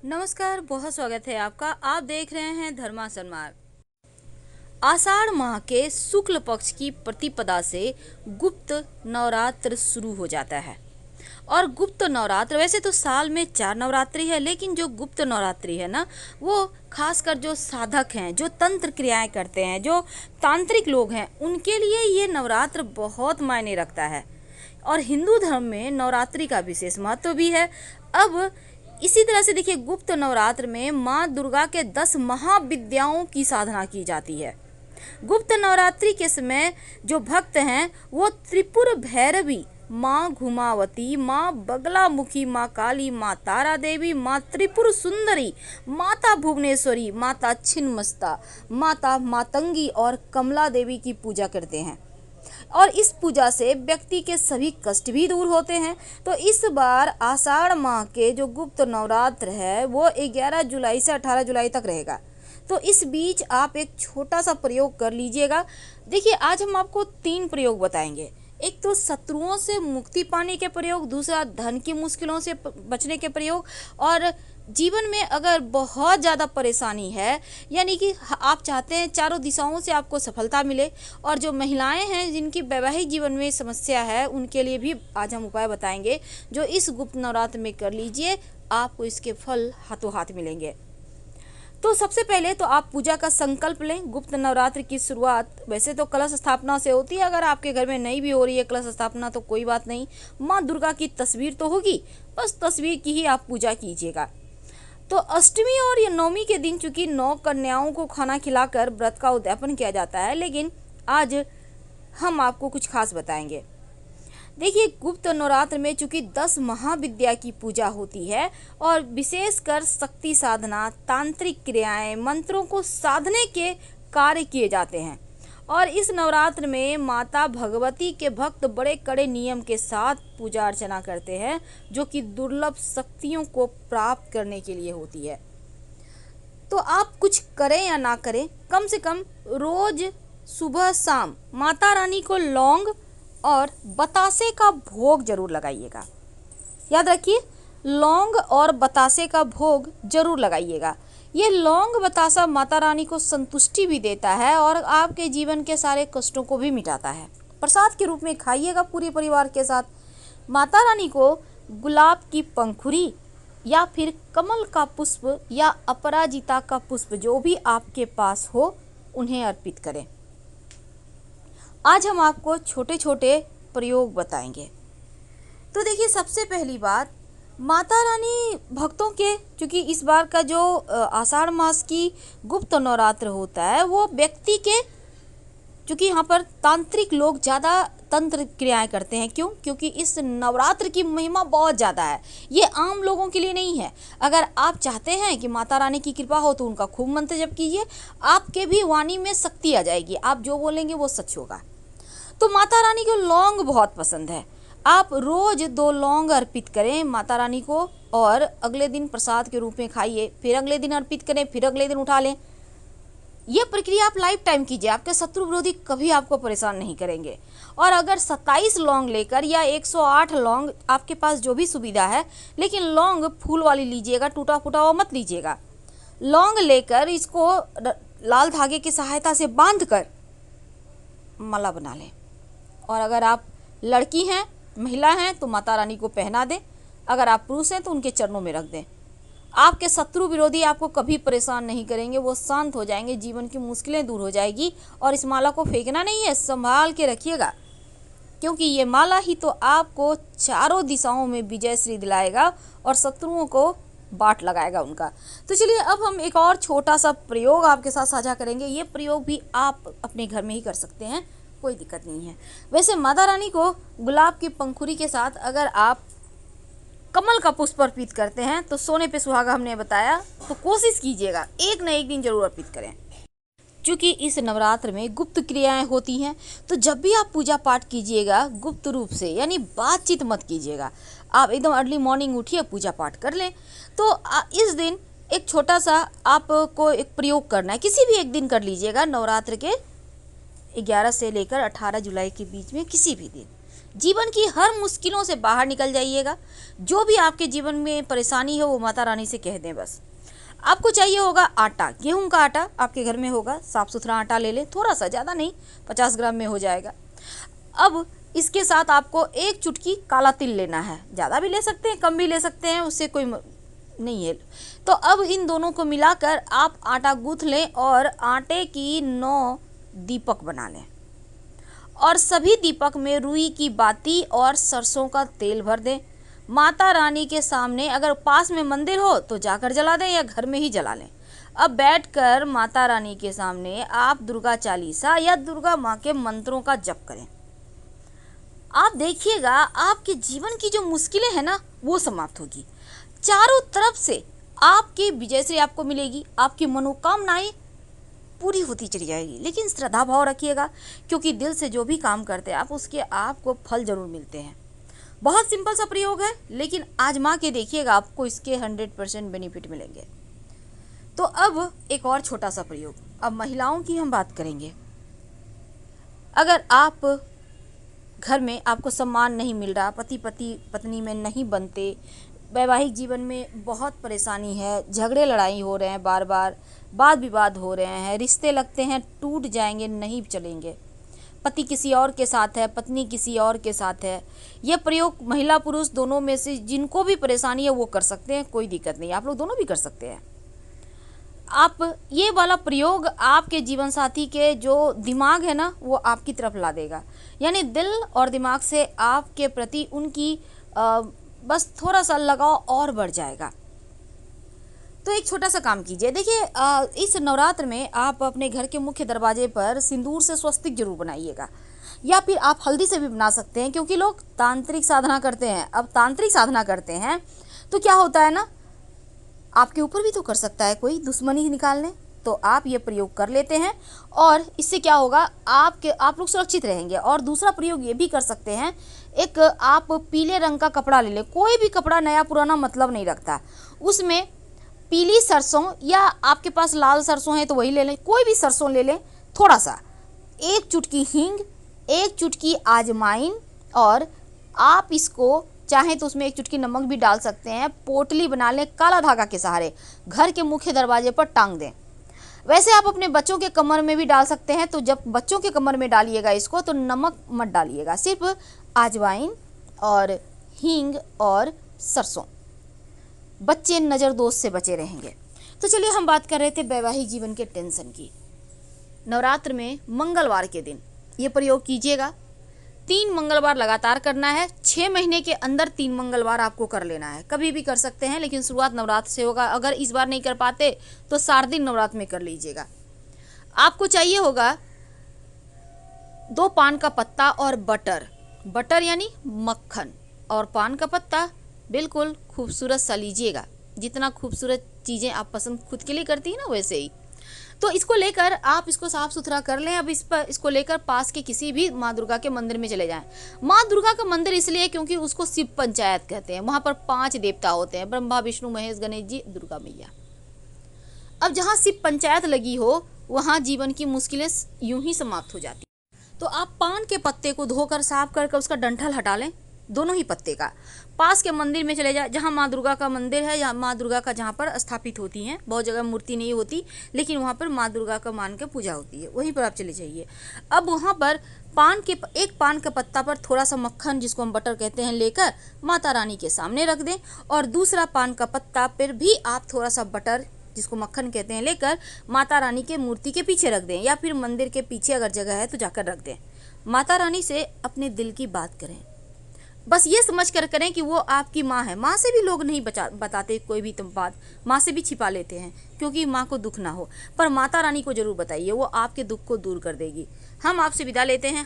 नमस्कार, बहुत स्वागत है आपका। आप देख रहे हैं धर्मासन मार्ग। आषाढ़ माह के शुक्ल पक्ष की प्रतिपदा से गुप्त नवरात्र शुरू हो जाता है। और गुप्त नवरात्र वैसे तो साल में 4 नवरात्रि है, लेकिन जो गुप्त नवरात्रि है ना, वो खासकर जो साधक हैं, जो तंत्र क्रियाएं करते हैं, जो तांत्रिक लोग हैं, उनके लिए ये नवरात्र बहुत मायने रखता है। और हिंदू धर्म में नवरात्रि का विशेष महत्व भी है। अब इसी तरह से देखिए, गुप्त नवरात्र में माँ दुर्गा के 10 महाविद्याओं की साधना की जाती है। गुप्त नवरात्रि के समय जो भक्त हैं वो त्रिपुर भैरवी, माँ घुमावती, माँ बगलामुखी, माँ काली, माँ तारा देवी, माँ त्रिपुर सुंदरी, माता भुवनेश्वरी, माता छिन्नमस्ता, माता मातंगी और कमला देवी की पूजा करते हैं। और इस पूजा से व्यक्ति के सभी कष्ट भी दूर होते हैं। तो इस बार आषाढ़ माह के जो गुप्त नवरात्र है वो 11 जुलाई से 18 जुलाई तक रहेगा। तो इस बीच आप एक छोटा सा प्रयोग कर लीजिएगा। देखिए, आज हम आपको 3 प्रयोग बताएंगे। एक तो शत्रुओं से मुक्ति पाने के प्रयोग, दूसरा धन की मुश्किलों से बचने के प्रयोग, और जीवन में अगर बहुत ज़्यादा परेशानी है, यानी कि आप चाहते हैं चारों दिशाओं से आपको सफलता मिले, और जो महिलाएं हैं जिनकी वैवाहिक जीवन में समस्या है, उनके लिए भी आज हम उपाय बताएंगे जो इस गुप्त नवरात्र में कर लीजिए, आपको इसके फल हाथों हाथ मिलेंगे। तो सबसे पहले तो आप पूजा का संकल्प लें। गुप्त नवरात्र की शुरुआत वैसे तो कलश स्थापना से होती है। अगर आपके घर में नहीं भी हो रही है कलश स्थापना तो कोई बात नहीं, माँ दुर्गा की तस्वीर तो होगी, बस तस्वीर की ही आप पूजा कीजिएगा। तो अष्टमी और या नवमी के दिन चूंकि 9 कन्याओं को खाना खिलाकर व्रत का उद्यापन किया जाता है, लेकिन आज हम आपको कुछ खास बताएंगे। देखिए, गुप्त नवरात्र में चूंकि 10 महाविद्या की पूजा होती है और विशेषकर शक्ति साधना, तांत्रिक क्रियाएं, मंत्रों को साधने के कार्य किए जाते हैं। और इस नवरात्र में माता भगवती के भक्त बड़े कड़े नियम के साथ पूजा अर्चना करते हैं, जो कि दुर्लभ शक्तियों को प्राप्त करने के लिए होती है। तो आप कुछ करें या ना करें, कम से कम रोज सुबह शाम माता रानी को लौंग और बतासे का भोग जरूर लगाइएगा। याद रखिए, लौंग और बतासे का भोग जरूर लगाइएगा। ये लौंग बतासा माता रानी को संतुष्टि भी देता है और आपके जीवन के सारे कष्टों को भी मिटाता है। प्रसाद के रूप में खाइएगा पूरे परिवार के साथ। माता रानी को गुलाब की पंखुड़ी या फिर कमल का पुष्प या अपराजिता का पुष्प, जो भी आपके पास हो, उन्हें अर्पित करें। आज हम आपको छोटे छोटे प्रयोग बताएंगे। तो देखिए, सबसे पहली बात, माता रानी भक्तों के, क्योंकि इस बार का जो आषाढ़ मास की गुप्त नवरात्र होता है वो व्यक्ति के, क्योंकि यहाँ पर तांत्रिक लोग ज़्यादा तंत्र क्रियाएं करते हैं। क्यों? क्योंकि इस नवरात्र की महिमा बहुत ज़्यादा है, ये आम लोगों के लिए नहीं है। अगर आप चाहते हैं कि माता रानी की कृपा हो तो उनका खूब मंत्र जप कीजिए, आपके भी वाणी में शक्ति आ जाएगी, आप जो बोलेंगे वो सच होगा। तो माता रानी को लौंग बहुत पसंद है। आप रोज 2 लौंग अर्पित करें माता रानी को, और अगले दिन प्रसाद के रूप में खाइए, फिर अगले दिन अर्पित करें, फिर अगले दिन उठा लें। यह प्रक्रिया आप लाइफ टाइम कीजिए, आपके शत्रु विरोधी कभी आपको परेशान नहीं करेंगे। और अगर 27 लौंग लेकर या 108 लौंग, आपके पास जो भी सुविधा है, लेकिन लौंग फूल वाली लीजिएगा, टूटा फूटा हुआ मत लीजिएगा। लौंग लेकर इसको लाल धागे की सहायता से बांध कर माला बना लें। और अगर आप लड़की हैं, महिला हैं, तो माता रानी को पहना दें। अगर आप पुरुष हैं तो उनके चरणों में रख दें। आपके शत्रु विरोधी आपको कभी परेशान नहीं करेंगे, वो शांत हो जाएंगे, जीवन की मुश्किलें दूर हो जाएगी। और इस माला को फेंकना नहीं है, संभाल के रखिएगा, क्योंकि ये माला ही तो आपको चारों दिशाओं में विजय श्री दिलाएगा और शत्रुओं को बाट लगाएगा उनका। तो चलिए, अब हम एक और छोटा सा प्रयोग आपके साथ साझा करेंगे। ये प्रयोग भी आप अपने घर में ही कर सकते हैं, कोई दिक्कत नहीं है। वैसे माता रानी को गुलाब की पंखुड़ी के साथ अगर आप कमल का पुष्प अर्पित करते हैं तो सोने पे सुहागा हमने बताया, तो कोशिश कीजिएगा एक न एक दिन जरूर अर्पित करें। क्योंकि इस नवरात्र में गुप्त क्रियाएं होती हैं, तो जब भी आप पूजा पाठ कीजिएगा गुप्त रूप से, यानी बातचीत मत कीजिएगा। आप एकदम अर्ली मॉर्निंग उठिए, पूजा पाठ कर लें। तो इस दिन एक छोटा सा आपको एक प्रयोग करना है, किसी भी एक दिन कर लीजिएगा, नवरात्र के 11 से लेकर 18 जुलाई के बीच में किसी भी दिन। जीवन की हर मुश्किलों से बाहर निकल जाइएगा। जो भी आपके जीवन में परेशानी है वो माता रानी से कह दें बस। आपको चाहिए होगा आटा, गेहूं का आटा आपके घर में होगा, साफ़ सुथरा आटा ले लें, थोड़ा सा, ज़्यादा नहीं, 50 ग्राम में हो जाएगा। अब इसके साथ आपको एक चुटकी काला तिल लेना है, ज़्यादा भी ले सकते हैं, कम भी ले सकते हैं, उससे कोई नहीं है। तो अब इन दोनों को मिलाकर आप आटा गूँथ लें और आटे की 9 दीपक बना लें और सभी दीपक में रुई की बाती और सरसों का तेल भर दें। माता रानी के सामने, अगर पास में मंदिर हो तो जाकर जला दें या घर में ही जला लें। अब बैठकर माता रानी के सामने आप दुर्गा चालीसा या दुर्गा माँ के मंत्रों का जप करें। आप देखिएगा आपके जीवन की जो मुश्किलें हैं ना वो समाप्त होगी। चारों तरफ से आपकी विजयश्री आपको मिलेगी, आपकी मनोकामनाएं पूरी होती चली जाएगी। लेकिन श्रद्धा भाव रखिएगा, क्योंकि दिल से जो भी काम करते हैं आप, उसके आपको फल जरूर मिलते हैं। बहुत सिंपल सा प्रयोग है, लेकिन आजमा के देखिएगा, आपको इसके 100% बेनिफिट मिलेंगे। तो अब एक और छोटा सा प्रयोग, अब महिलाओं की हम बात करेंगे। अगर आप घर में आपको सम्मान नहीं मिल रहा, पति पत्नी में नहीं बनते, वैवाहिक जीवन में बहुत परेशानी है, झगड़े लड़ाई हो रहे हैं, बार बार वाद विवाद हो रहे हैं, रिश्ते लगते हैं टूट जाएंगे, नहीं चलेंगे, पति किसी और के साथ है, पत्नी किसी और के साथ है, यह प्रयोग महिला पुरुष दोनों में से जिनको भी परेशानी है वो कर सकते हैं, कोई दिक्कत नहीं, आप लोग दोनों भी कर सकते हैं। आप ये वाला प्रयोग आपके जीवन साथी के जो दिमाग है ना वो आपकी तरफ ला देगा, यानी दिल और दिमाग से आपके प्रति उनकी बस थोड़ा सा लगाव और बढ़ जाएगा। तो एक छोटा सा काम कीजिए, देखिए इस नवरात्र में आप अपने घर के मुख्य दरवाजे पर सिंदूर से स्वस्तिक जरूर बनाइएगा, या फिर आप हल्दी से भी बना सकते हैं, क्योंकि लोग तांत्रिक साधना करते हैं। अब तांत्रिक साधना करते हैं तो क्या होता है ना, आपके ऊपर भी तो कर सकता है कोई दुश्मनी निकालने, तो आप ये प्रयोग कर लेते हैं और इससे क्या होगा, आप लोग सुरक्षित रहेंगे। और दूसरा प्रयोग ये भी कर सकते हैं, एक आप पीले रंग का कपड़ा ले लें, कोई भी कपड़ा नया पुराना मतलब नहीं रखता, उसमें पीली सरसों या आपके पास लाल सरसों है तो वही ले लें, कोई भी सरसों ले लें, थोड़ा सा, एक चुटकी हींग, एक चुटकी अजवाइन, और आप इसको चाहें तो उसमें एक चुटकी नमक भी डाल सकते हैं, पोटली बना लें, काला धागा के सहारे घर के मुख्य दरवाजे पर टांग दें। वैसे आप अपने बच्चों के कमर में भी डाल सकते हैं, तो जब बच्चों के कमर में डालिएगा इसको तो नमक मत डालिएगा, सिर्फ अजवाइन और हींग और सरसों, बच्चे नज़र दोष से बचे रहेंगे। तो चलिए हम बात कर रहे थे वैवाहिक जीवन के टेंशन की। नवरात्र में मंगलवार के दिन ये प्रयोग कीजिएगा, 3 मंगलवार लगातार करना है, 6 महीने के अंदर 3 मंगलवार आपको कर लेना है, कभी भी कर सकते हैं, लेकिन शुरुआत नवरात्र से होगा। अगर इस बार नहीं कर पाते तो शारदीय नवरात्र में कर लीजिएगा। आपको चाहिए होगा 2 पान का पत्ता और बटर यानी मक्खन, और पान का पत्ता बिल्कुल खूबसूरत सा लीजिएगा, जितना खूबसूरत चीज़ें आप पसंद खुद के लिए करती हैं ना वैसे ही। तो इसको लेकर आप इसको साफ सुथरा कर लें। अब इसको लेकर पास के किसी भी माँ दुर्गा के मंदिर में चले जाएं। माँ दुर्गा का मंदिर इसलिए क्योंकि उसको शिव पंचायत कहते हैं, वहाँ पर 5 देवता होते हैं, ब्रह्मा विष्णु महेश गणेश जी दुर्गा मैया। अब जहाँ शिव पंचायत लगी हो वहाँ जीवन की मुश्किलें यूं ही समाप्त हो जाती। तो आप पान के पत्ते को धोकर साफ करके उसका डंठल हटा लें, दोनों ही पत्ते का, पास के मंदिर में चले जाए जहाँ माँ दुर्गा का मंदिर है, या माँ दुर्गा का जहाँ पर स्थापित होती हैं, बहुत जगह मूर्ति नहीं होती लेकिन वहाँ पर माँ दुर्गा का मान के पूजा होती है, वहीं पर आप चले जाइए। अब वहाँ पर एक पान का पत्ता पर थोड़ा सा मक्खन, जिसको हम बटर कहते हैं, लेकर माता रानी के सामने रख दें, और दूसरा पान का पत्ता पर भी आप थोड़ा सा बटर, जिसको मक्खन कहते हैं, लेकर माता रानी के मूर्ति के पीछे रख दें, या फिर मंदिर के पीछे अगर जगह है तो जाकर रख दें। माता रानी से अपने दिल की बात करें, बस ये समझ कर करें कि वो आपकी माँ है। माँ से भी लोग नहीं बताते कोई भी बात, माँ से भी छिपा लेते हैं क्योंकि माँ को दुख ना हो, पर माता रानी को जरूर बताइए, वो आपके दुख को दूर कर देगी। हम आपसे विदा लेते हैं।